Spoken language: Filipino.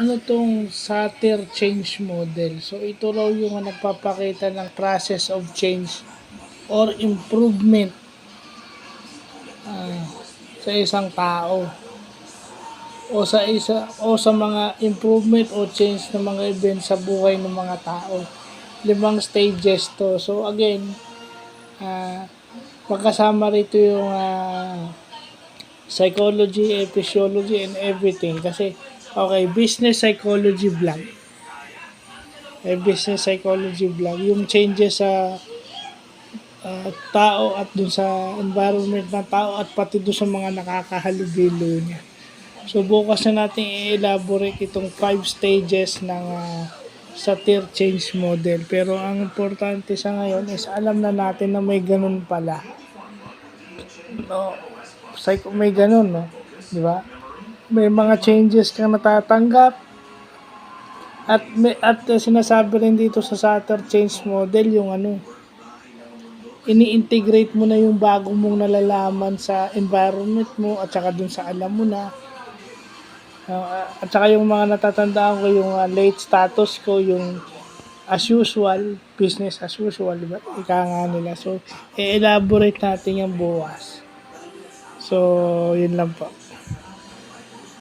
ano 'tong Satir change model. So ito raw yung nagpapakita ng process of change or improvement ah, sa isang tao o sa mga improvement o change ng mga event sa buhay ng mga tao. 5 stages 'to. So again, ah, magkasama rito yung psychology, physiology, and everything. Kasi, okay, business psychology vlog. Business psychology vlog. Yung changes sa tao at dun sa environment ng tao at pati dun sa mga nakakahalubilo niya. So, bukas na natin i-elaborate itong 5 stages ng Satir change model. Pero ang importante sa ngayon is alam na natin na may ganun pala. No, may ganun, no? Di ba? May mga changes kang natatanggap at sinasabi rin dito sa Satir change model yung ini-integrate mo na yung bago mong nalalaman sa environment mo at saka dun sa alam mo na. At saka yung mga natatandaan ko yung late status ko, yung as usual, business as usual, diba? Ika nga nila. So, i-elaborate natin yung bukas. So, yun lang po.